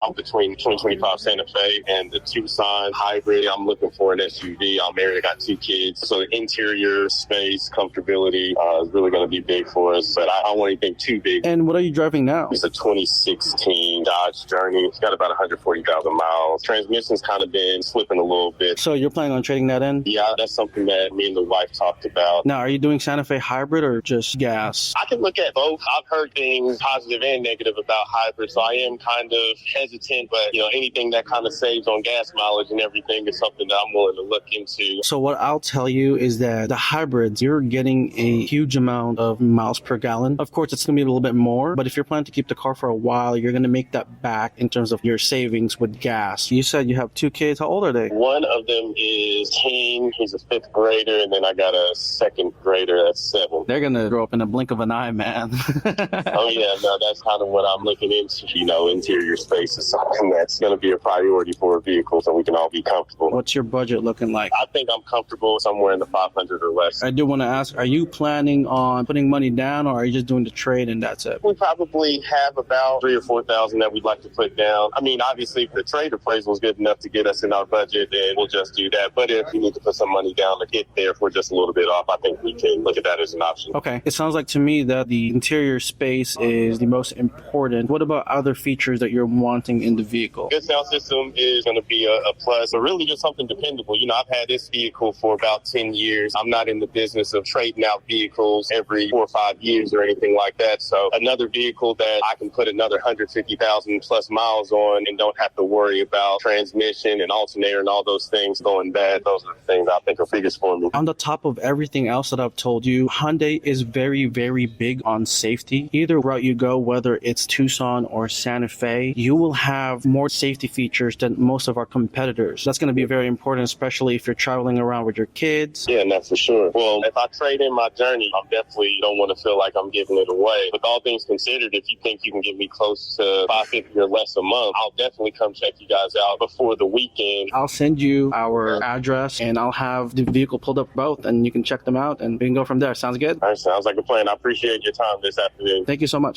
I'm between 2025 Santa Fe and the Tucson hybrid. I'm looking for an SUV. I'm married. I got 2 kids. So the interior space, comfortability is really going to be big for us. But I don't want anything too big. And what are you driving now? It's a 2016 Dodge Journey. It's got about 140,000 miles. Transmission's kind of been slipping a little bit. So you're planning on trading that in? Yeah, that's something that me and the wife talked about. Now, are you doing Santa Fe hybrid or just gas? I can look at both. I've heard things positive and negative about hybrid, so I am kind of hesitant, but anything that kind of saves on gas mileage and everything is something that I'm willing to look into. So what I'll tell you is that the hybrids, you're getting a huge amount of miles per gallon. Of course, it's going to be a little bit more, but if you're planning to keep the car for a while, you're going to make that back in terms of your savings with gas. You said you have 2 kids. How old are they? One of them is 10. He's a 5th grader, and then I got a 2nd grader that's 7. They're going to grow up in a blink of an eye, man. Oh, yeah. No, that's kind of what I'm looking into. Interior space is something that's going to be a priority for a vehicle so we can all be comfortable. What's your budget looking like? I think I'm comfortable somewhere in the 500 or less. I do want to ask, are you planning on putting money down, or are you just doing the trade and that's it? We probably have about $3,000 or $4,000 that we'd like to put down. I mean, obviously, if the trade appraisal is good enough to get us in our budget, then we'll just do that. But if we need to put some money down to get there, if we're just a little bit off, I think we can look at that as an option. Okay. It sounds like to me that the interior space is the most important. What about other features that you're wanting in the vehicle? Good sound system is going to be a plus, but really just something dependable. I've had this vehicle for about 10 years. I'm not in the business of trading out vehicles every 4 or 5 years or anything like that. So another vehicle that I can put another 150,000 plus miles on and don't have to worry about transmission and alternator and all those things going bad. Those are the things I think are biggest for me. On the top of everything else that I've told you, Hyundai is very, very big on safety. Either route you go, whether it's Tucson or Santa Fe, you will have more safety features than most of our competitors. That's going to be very important, especially if you're traveling around with your kids. Yeah, and that's for sure. Well, if I trade in my Journey, I definitely don't want to feel like I'm giving it away. With all things considered, if you think you can get me close to $550 or less a month, I'll definitely come check you guys out before the weekend. I'll send you our address and I'll have the vehicle pulled up both and you can check them out and we can go from there. Sounds good? All right, sounds like a plan. I appreciate your time this afternoon. Thank you so much.